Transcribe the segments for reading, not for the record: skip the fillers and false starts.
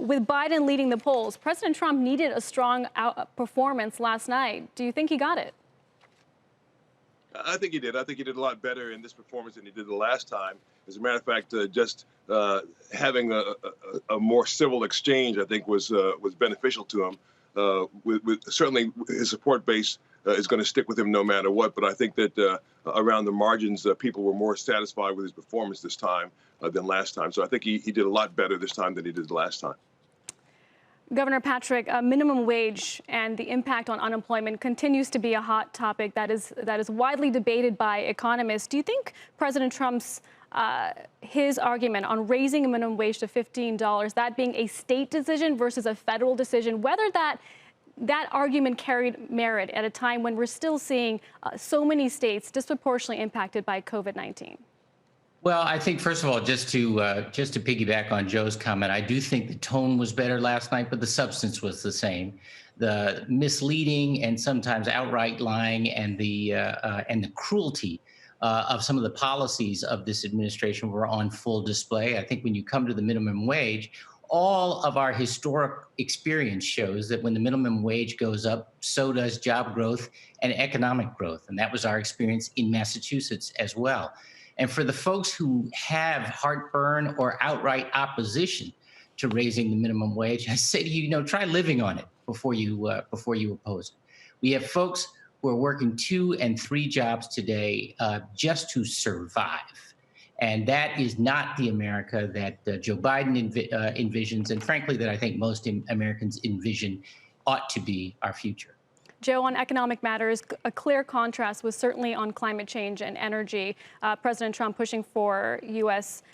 with Biden leading the polls, President Trump needed a strong performance last night. Do you think he got it? I think he did. I think he did a lot better in this performance than he did the last time. As a matter of fact, just having a more civil exchange, I think, was beneficial to him. Certainly, his support base is going to stick with him no matter what. But I think that around the margins, people were more satisfied with his performance this time than last time. So I think he did a lot better this time than he did the last time. Governor Patrick, minimum wage and the impact on unemployment continues to be a hot topic that is widely debated by economists. Do you think President Trump's his argument on raising a minimum wage to $15, that being a state decision versus a federal decision, whether that argument carried merit at a time when we're still seeing so many states disproportionately impacted by COVID-19? Well, I think, first of all, just to piggyback on Joe's comment, I do think the tone was better last night, but the substance was the same. The misleading and sometimes outright lying and the cruelty of some of the policies of this administration were on full display. I think when you come to the minimum wage, all of our historic experience shows that when the minimum wage goes up, so does job growth and economic growth. And that was our experience in Massachusetts as well. And for the folks who have heartburn or outright opposition to raising the minimum wage, I say to you, try living on it before you oppose it. We have folks who are working 2 and 3 jobs today just to survive. And that is not the America that Joe Biden envisions, and frankly, that I think most Americans envision ought to be our future. Joe, on economic matters, a clear contrast was certainly on climate change and energy. President Trump pushing for U.S.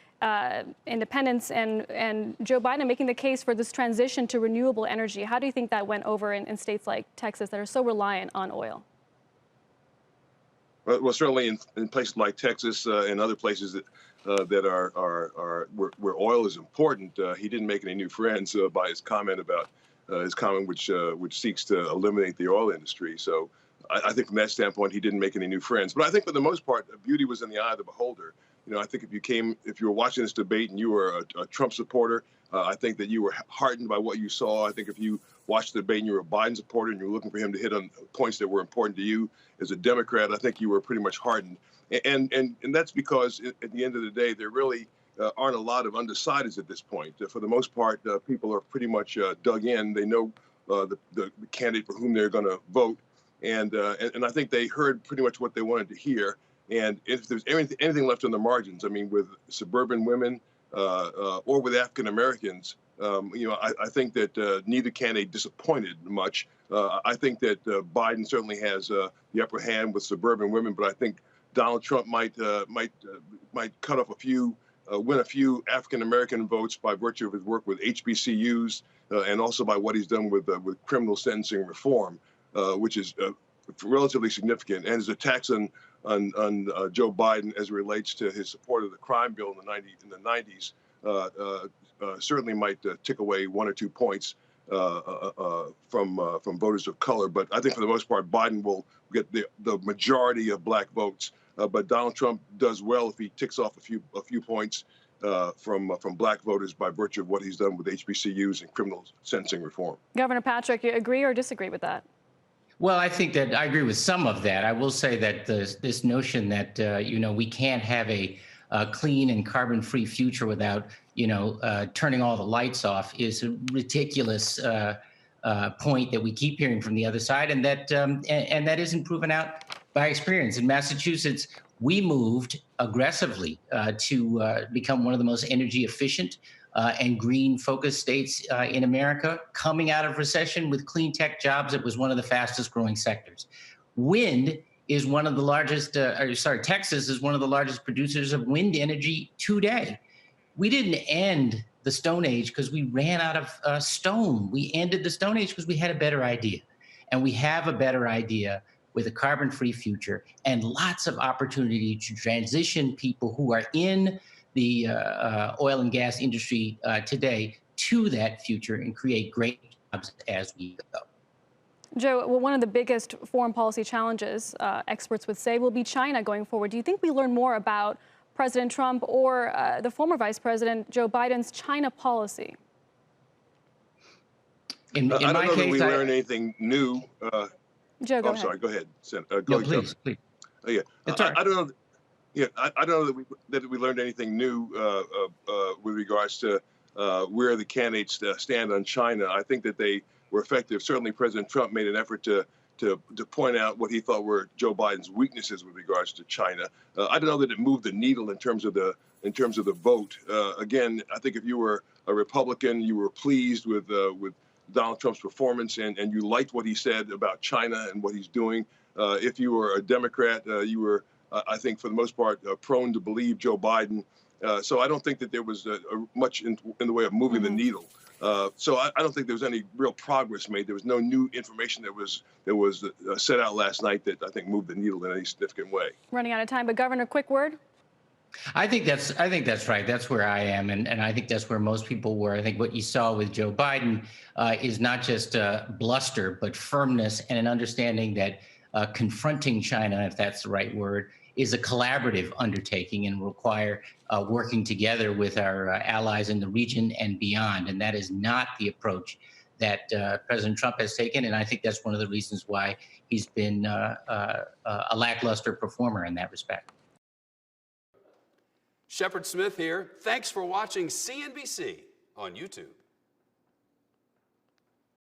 Independence and Joe Biden making the case for this transition to renewable energy. How do you think that went over in states like Texas that are so reliant on oil? Well, certainly in places like Texas and other places that are where oil is important, he didn't make any new friends by his comment about which seeks to eliminate the oil industry. So I think from that standpoint, he didn't make any new friends. But I think for the most part, beauty was in the eye of the beholder. I think if you were watching this debate and you were a Trump supporter, I think that you were heartened by what you saw. I think if you watched the debate and you were a Biden supporter and you were looking for him to hit on points that were important to you as a Democrat, I think you were pretty much heartened. And that's because at the end of the day, there really aren't a lot of undecideds at this point. For the most part, people are pretty much dug in. They know the candidate for whom they're going to vote. And I think they heard pretty much what they wanted to hear. And if there's anything left on the margins, I mean, with suburban women or with African Americans, I think that neither candidate disappointed much. I think that Biden certainly has the upper hand with suburban women, but I think Donald Trump might cut off win a few African American votes by virtue of his work with HBCUs and also by what he's done with criminal sentencing reform, which is relatively significant, and his attacks on Joe Biden as it relates to his support of the crime bill in the 90s certainly might tick away 1 or 2 points from voters of color. But I think for the most part, Biden will get the majority of black votes. But Donald Trump does well if he ticks off a few points from black voters by virtue of what he's done with HBCUs and criminal sentencing reform. Governor Patrick, you agree or disagree with that? Well, I think that I agree with some of that. I will say that this notion that we can't have a clean and carbon-free future without turning all the lights off is a ridiculous point that we keep hearing from the other side, and that isn't proven out by experience. In Massachusetts, we moved aggressively to become one of the most energy efficient and green-focused states in America. Coming out of recession with clean tech jobs, it was one of the fastest growing sectors. Wind is one of the largest, Texas is one of the largest producers of wind energy today. We didn't end the Stone Age because we ran out of stone. We ended the Stone Age because we had a better idea. And we have a better idea with a carbon-free future and lots of opportunity to transition people who are in the oil and gas industry today to that future and create great jobs as we go. Joe, well, one of the biggest foreign policy challenges, experts would say, will be China going forward. Do you think we learn more about President Trump or the former Vice President Joe Biden's China policy? In I my don't know that we case, learned anything new. Joe, go I'm ahead. sorry. Go ahead. Go no, ahead, please, Governor. please. Yeah, It's all right. I don't know. Yeah, I don't know that we learned anything new with regards to where the candidates stand on China. I think that they were effective. Certainly, President Trump made an effort to point out what he thought were Joe Biden's weaknesses with regards to China. I don't know that it moved the needle in terms of the vote. Again, I think if you were a Republican, you were pleased with Donald Trump's performance and you liked what he said about China and what he's doing. If you were a Democrat, you were, I think, for the most part, prone to believe Joe Biden. So I don't think that there was much in the way of moving the needle. So I don't think there was any real progress made. There was no new information that was set out last night that I think moved the needle in any significant way. Running out of time, but Governor, quick word. I think that's right. That's where I am, and I think that's where most people were. I think what you saw with Joe Biden is not just bluster, but firmness and an understanding that confronting China, if that's the right word, is a collaborative undertaking and require working together with our allies in the region and beyond. And that is not the approach that President Trump has taken. And I think that's one of the reasons why he's been a lackluster performer in that respect. Shepard Smith here. Thanks for watching CNBC on YouTube.